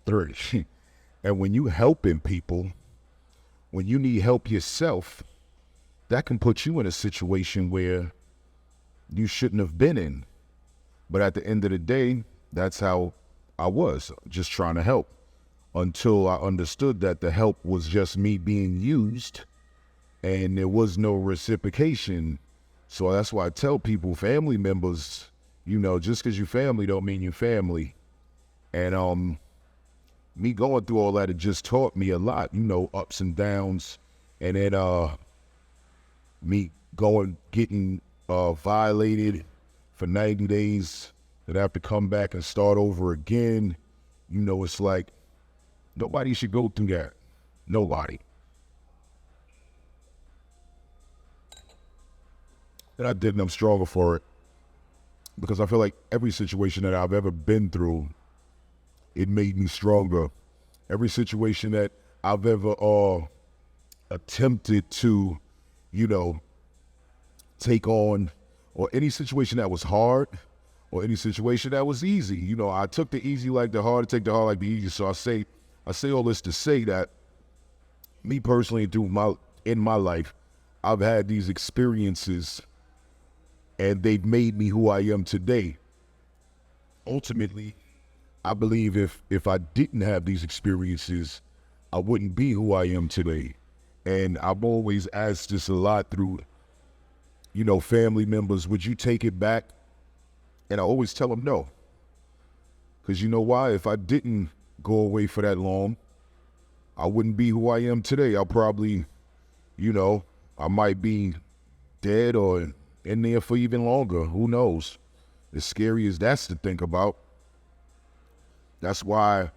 3. And when you helping people, when you need help yourself, that can put you in a situation where you shouldn't have been in. But at the end of the day, that's how I was, just trying to help, until I understood that the help was just me being used and there was no reciprocation. So that's why I tell people, family members, just because you family don't mean you family. And me going through all that, it just taught me a lot, ups and downs. And then me getting violated for 90 days, then I have to come back and start over again. It's like, nobody should go through that. Nobody. And I did, and I'm stronger for it. Because I feel like every situation that I've ever been through, it made me stronger. Every situation that I've ever attempted to, take on, or any situation that was hard, or any situation that was easy. I took the easy like the hard, take the hard like the easy. So I say all this to say that me personally, in my life, I've had these experiences, and they've made me who I am today. Ultimately, I believe if I didn't have these experiences, I wouldn't be who I am today. And I've always asked this a lot through, family members, would you take it back? And I always tell them no. Because you know why? If I didn't go away for that long, I wouldn't be who I am today. I'll probably, I might be dead or in there for even longer. Who knows? As scary as that's to think about. That's why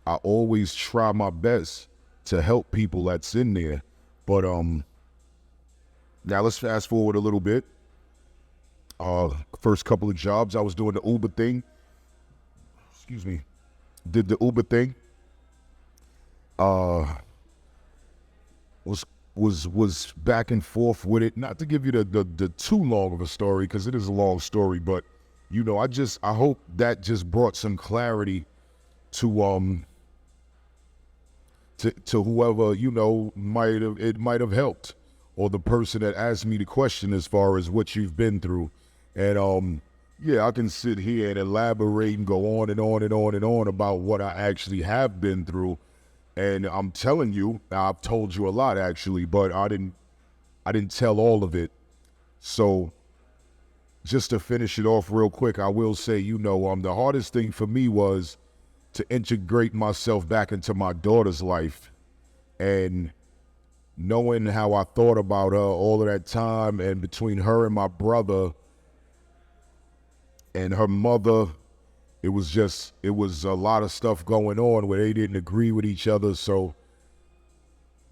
I always try my best to help people that's in there. But now let's fast forward a little bit. First couple of jobs, I was doing the Uber thing. Did the Uber thing. Was back and forth with it. Not to give you the too long of a story, because it is a long story, but I hope that just brought some clarity to whoever might have helped, or the person that asked me the question as far as what you've been through. And I can sit here and elaborate and go on and on and on and on about what I actually have been through. And I'm telling you, I've told you a lot actually, but I didn't tell all of it. So just to finish it off real quick, I will say, the hardest thing for me was to integrate myself back into my daughter's life, and knowing how I thought about her all of that time, and between her and my brother and her mother, it was a lot of stuff going on where they didn't agree with each other. So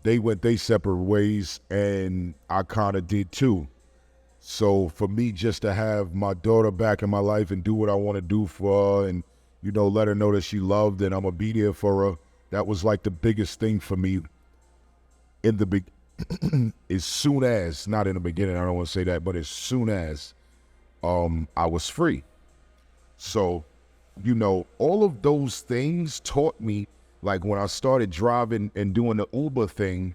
they went their separate ways, and I kind of did too. So for me, just to have my daughter back in my life and do what I want to do for her, and, let her know that she loved and I'm going to be there for her, that was like the biggest thing for me in the as soon as, not in the beginning, I don't want to say that, but as soon as I was free. So, all of those things taught me, like when I started driving and doing the Uber thing,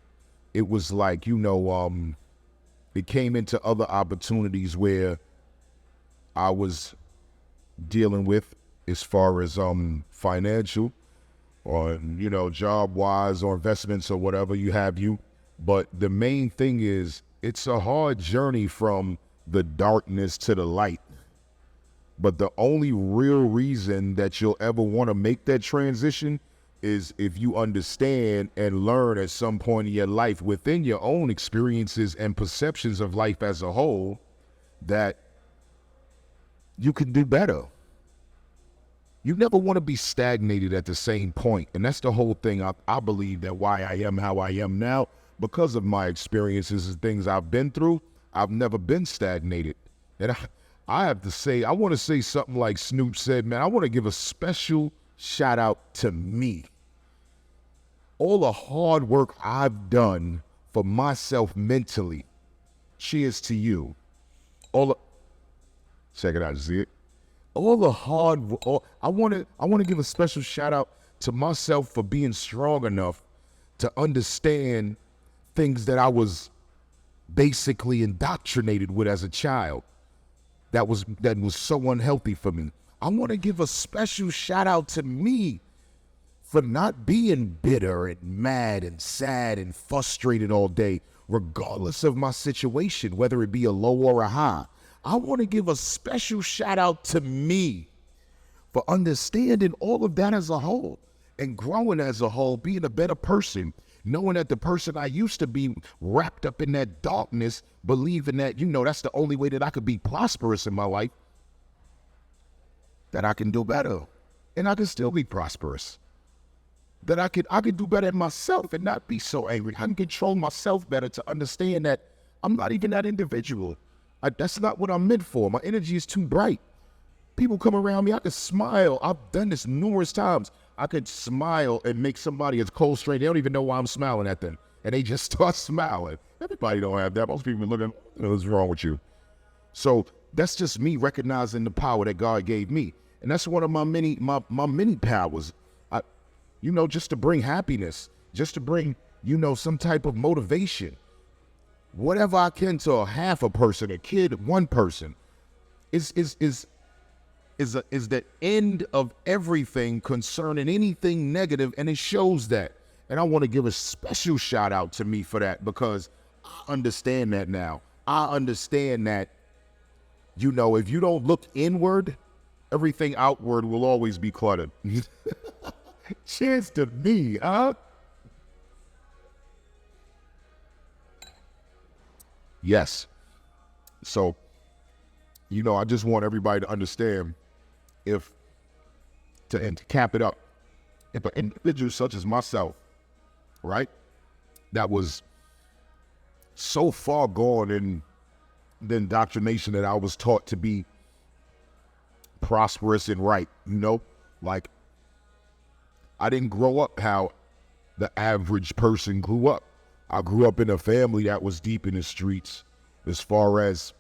it was like, it came into other opportunities where I was dealing with as far as financial or, job-wise or investments or whatever you have you. But the main thing is, it's a hard journey from the darkness to the light. But the only real reason that you'll ever want to make that transition is if you understand and learn at some point in your life, within your own experiences and perceptions of life as a whole, that you can do better. You never want to be stagnated at the same point. And that's the whole thing. I believe that why I am how I am now, because of my experiences and things I've been through, I've never been stagnated. And I have to say, I want to say something like Snoop said, man, I want to give a special shout out to me. All the hard work I've done for myself mentally. Cheers to you. Check it out, see it? I want to give a special shout out to myself for being strong enough to understand things that I was basically indoctrinated with as a child that was so unhealthy for me. I want to give a special shout out to me for not being bitter and mad and sad and frustrated all day, regardless of my situation, whether it be a low or a high. I want to give a special shout out to me for understanding all of that as a whole and growing as a whole, being a better person, knowing that the person I used to be wrapped up in that darkness, believing that, that's the only way that I could be prosperous in my life, that I can do better and I can still be prosperous. That I could do better at myself and not be so angry. I can control myself better to understand that I'm not even that individual. That's not what I'm meant for. My energy is too bright. People come around me, I can smile. I've done this numerous times. I could smile and make somebody as cold straight. They don't even know why I'm smiling at them. And they just start smiling. Everybody don't have that. Most people looking, what's wrong with you? So that's just me recognizing the power that God gave me. And that's one of my many powers. Just to bring happiness, just to bring, some type of motivation. Whatever I can to a half a person, a kid, one person, is the end of everything concerning anything negative, and it shows that. And I want to give a special shout out to me for that, because I understand that now. I understand that, if you don't look inward, everything outward will always be cluttered. Cheers to me, huh? Yes. So, I just want everybody to understand, and to cap it up, if an individual such as myself, right, that was so far gone in the indoctrination that I was taught to be prosperous and right, like, I didn't grow up how the average person grew up. I grew up in a family that was deep in the streets. As far as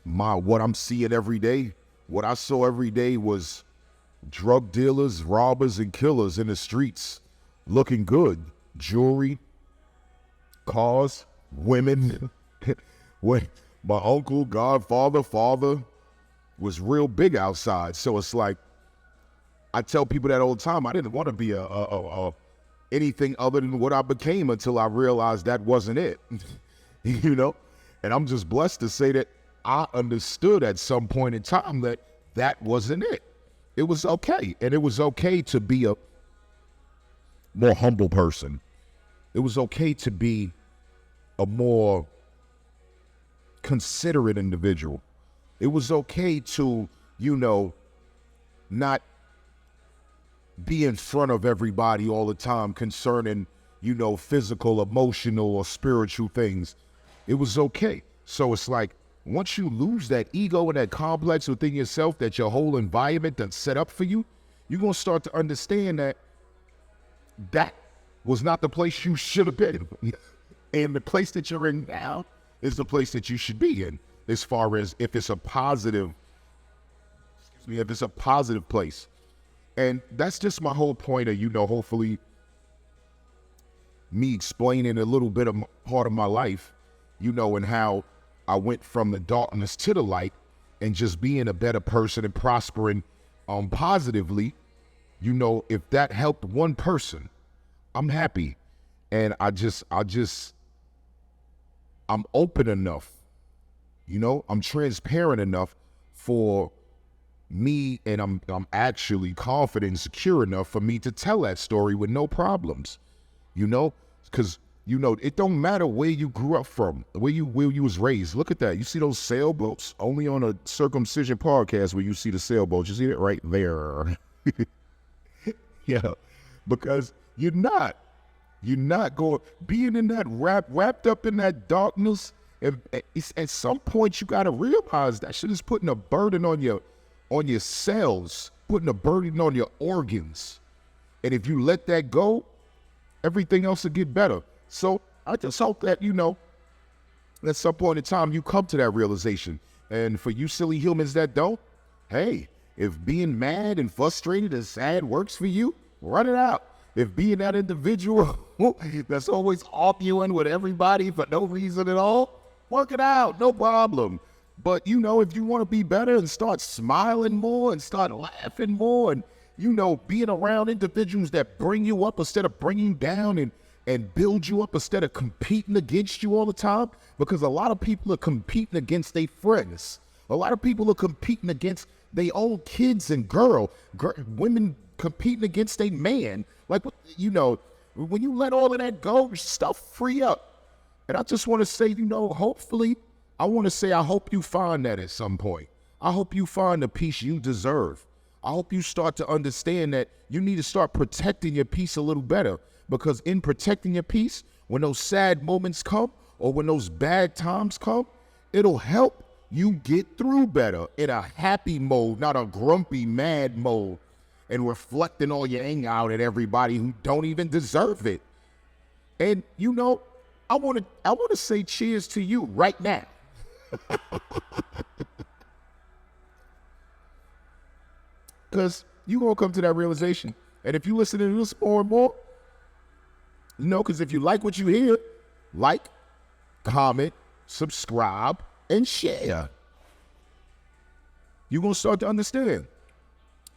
what I'm seeing every day, what I saw every day was drug dealers, robbers, and killers in the streets looking good. Jewelry, cars, women. When my uncle, godfather, father was real big outside. So it's like, I tell people that all the time. I didn't want to be anything other than what I became until I realized that wasn't it, And I'm just blessed to say that I understood at some point in time that wasn't it. It was okay, and it was okay to be a more humble person. It was okay to be a more considerate individual. It was okay to, not be in front of everybody all the time concerning, physical, emotional, or spiritual things. It was okay. So it's like, once you lose that ego and that complex within yourself that your whole environment that's set up for you, you're going to start to understand that was not the place you should have been. And the place that you're in now is the place that you should be in, as far as if it's a positive place. And that's just my whole point of, hopefully me explaining a little bit of part of my life, and how I went from the darkness to the light and just being a better person and prospering positively. If that helped one person, I'm happy. And I'm open enough, I'm transparent enough for me, and I'm actually confident and secure enough for me to tell that story with no problems, because it don't matter where you grew up from, where you was raised. Look at that. You see those sailboats? Only on a circumcision podcast where you see the sailboats. You see it right there. Yeah, because you're not going being in that wrapped up in that darkness. And at some point you got to realize that shit is putting a burden on your cells, putting a burden on your organs. And if you let that go, everything else will get better. So I just hope that, at some point in time, you come to that realization. And for you silly humans that don't, hey, if being mad and frustrated and sad works for you, Run it out. If being that individual that's always arguing with everybody for no reason at all, work it out, no problem. But, you know, if you want to be better and start smiling more and start laughing more and, you know, being around individuals that bring you up instead of bring you down and build you up instead of competing against you all the time, because a lot of people are competing against their friends. A lot of people are competing against their own kids and women competing against a man. Like, you know, when you let all of that go, stuff free up. And I just want to say, you know, hopefully, I hope you find that at some point. I hope you find the peace you deserve. I hope you start to understand that you need to start protecting your peace a little better, because in protecting your peace, when those sad moments come or when those bad times come, it'll help you get through better in a happy mode, not a grumpy, mad mode, and reflecting all your anger out at everybody who don't even deserve it. And, you know, I want to say cheers to you right now. Because you're going to come to that realization. And if you listen to this more and more, you know, because if you like what you hear, like, comment, subscribe, and share. You're going to start to understand.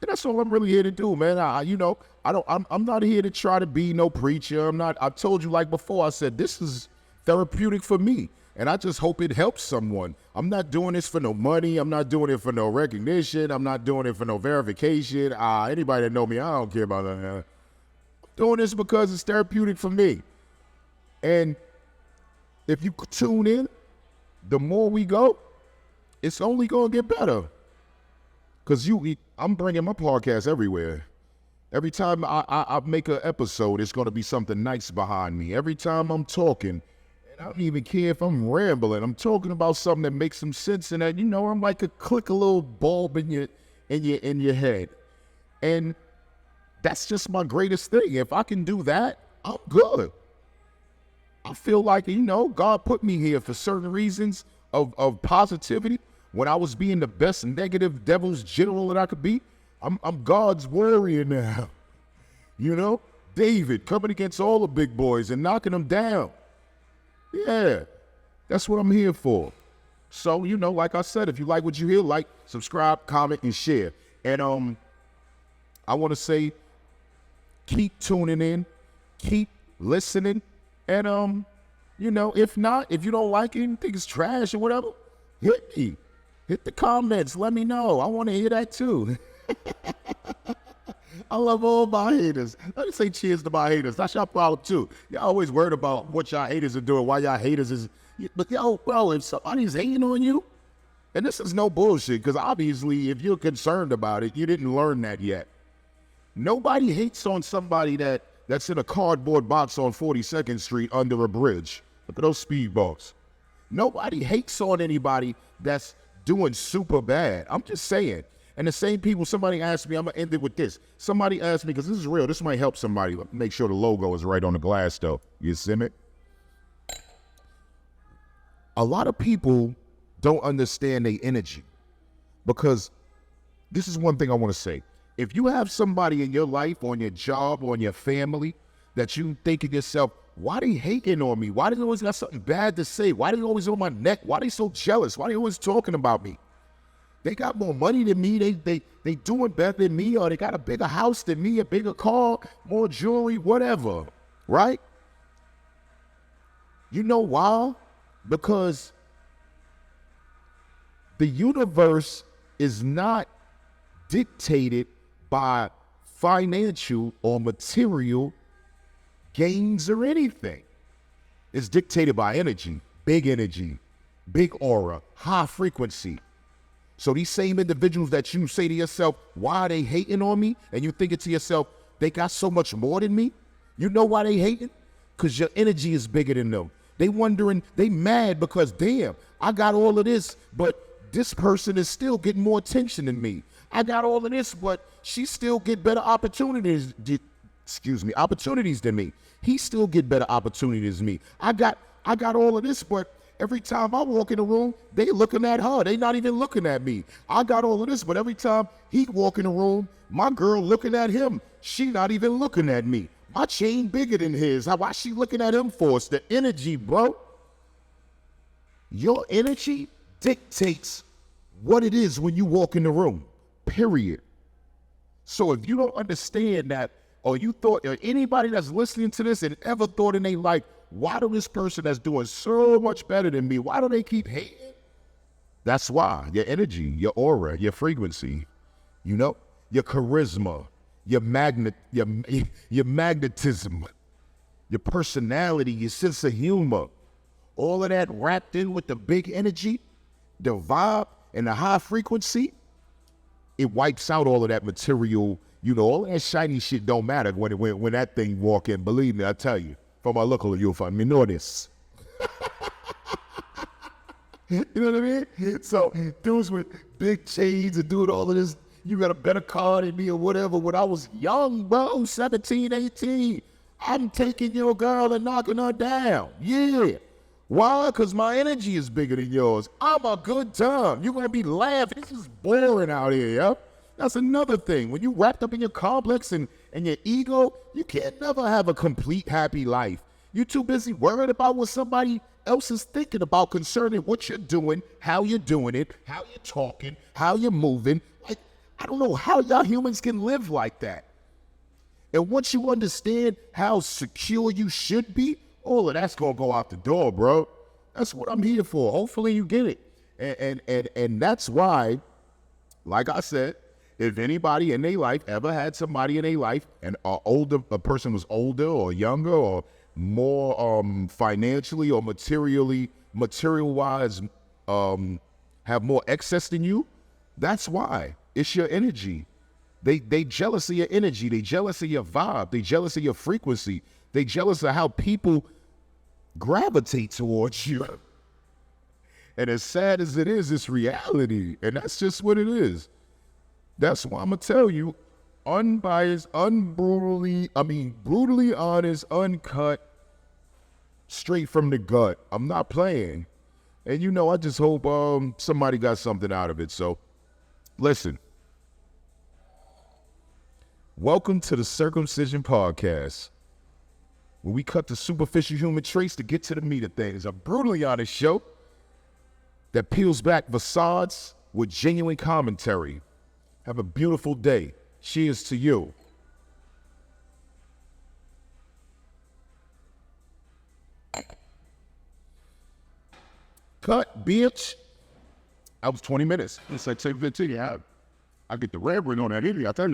And that's all I'm really here to do, man. I'm not here to try to be no preacher. I told you, like before, I said, this is therapeutic for me. And I just hope it helps someone. I'm not doing this for no money. I'm not doing it for no recognition. I'm not doing it for no verification. Anybody that know me, I don't care about that. I'm doing this because it's therapeutic for me. And if you tune in, the more we go, it's only going to get better. Because I'm bringing my podcast everywhere. Every time I make an episode, it's going to be something nice behind me. Every time I'm talking, and I don't even care if I'm rambling, I'm talking about something that makes some sense, and that, you know, I'm like click a little bulb in your head. And that's just my greatest thing. If I can do that, I'm good. I feel like, you know, God put me here for certain reasons of positivity. When I was being the best negative devil's general that I could be, I'm God's warrior now. You know, David coming against all the big boys and knocking them down. Yeah, that's what I'm here for. So, you know, like I said, if you like what you hear, like, subscribe, comment, and share. And I want to say, keep tuning in, keep listening, and you know, if you don't like it, think it's trash or whatever, hit me. Hit the comments. Let me know. I want to hear that too. I love all my haters. Let me say cheers to my haters. That's your problem too. Y'all always worried about what y'all haters are doing, why y'all haters is. But yo, well, if somebody's hating on you, and this is no bullshit, because obviously if you're concerned about it, you didn't learn that yet. Nobody hates on somebody that's in a cardboard box on 42nd Street under a bridge. Look at those speed bumps. Nobody hates on anybody that's doing super bad. I'm just saying. And the same people, somebody asked me, I'm going to end it with this. Somebody asked me, because this is real, this might help somebody. Let me make sure the logo is right on the glass, though. You see me? A lot of people don't understand their energy, because this is one thing I want to say. If you have somebody in your life, on your job, on your family, that you think to yourself, why they hating on me? Why they always got something bad to say? Why they always on my neck? Why they so jealous? Why they always talking about me? They got more money than me. They doing better than me, or they got a bigger house than me, a bigger car, more jewelry, whatever, right? You know why? Because the universe is not dictated by financial or material gains or anything. It's dictated by energy, big aura, high frequency. So these same individuals that you say to yourself, why are they hating on me? And you thinking to yourself, they got so much more than me. You know why they hating? Because your energy is bigger than them. They wondering, they mad because, damn, I got all of this, but this person is still getting more attention than me. I got all of this, but she still get better opportunities than me. He still get better opportunities than me. I got all of this, but Every time I walk in the room, they looking at her. They not even looking at me. I got all of this, but every time he walk in the room, my girl looking at him. She not even looking at me. My chain bigger than his. Why she looking at him for? It's the energy, bro. Your energy dictates what it is when you walk in the room, period. So if you don't understand that, or you thought, or anybody that's listening to this and ever thought in their life, why do this person that's doing so much better than me, why do they keep hating? That's why. Your energy, your aura, your frequency, your charisma, your magnetism, your personality, your sense of humor, all of that wrapped in with the big energy, the vibe, and the high frequency, it wipes out all of that material, all that shiny shit don't matter when that thing walk in. Believe me, I tell you, from my local, you'll find me know this. You know what I mean? So dudes with big chains and doing all of this, you got a better car than me or whatever. When I was young, bro, 17, 18, I'm taking your girl and knocking her down. Yeah. Why? Because my energy is bigger than yours. I'm a good time. You're going to be laughing. This is boring out here, yeah? That's another thing. When you wrapped up in your complex and your ego, you can't never have a complete happy life. You're too busy worried about what somebody else is thinking about concerning what you're doing, how you're doing it, how you're talking, how you're moving. Like, I don't know how y'all humans can live like that. And once you understand how secure you should be, all of that's going to go out the door, bro. That's what I'm here for. Hopefully you get it. And that's why, like I said, if anybody in their life ever had somebody in their life, and a person was older or younger or more financially or material-wise have more excess than you, that's why. It's your energy. They jealous of your energy. They jealous of your vibe. They jealous of your frequency. They jealous of how people gravitate towards you. And as sad as it is, it's reality. And that's just what it is. That's why I'm going to tell you, unbiased, brutally honest, uncut, straight from the gut. I'm not playing. And I just hope somebody got something out of it. So, listen. Welcome to the Circumcision Podcast, where we cut the superficial human traits to get to the meat of things. A brutally honest show that peels back facades with genuine commentary. Have a beautiful day. Cheers to you. Cut, bitch. That was 20 minutes. It's like 15. I get the rambling on that idiot, I tell you.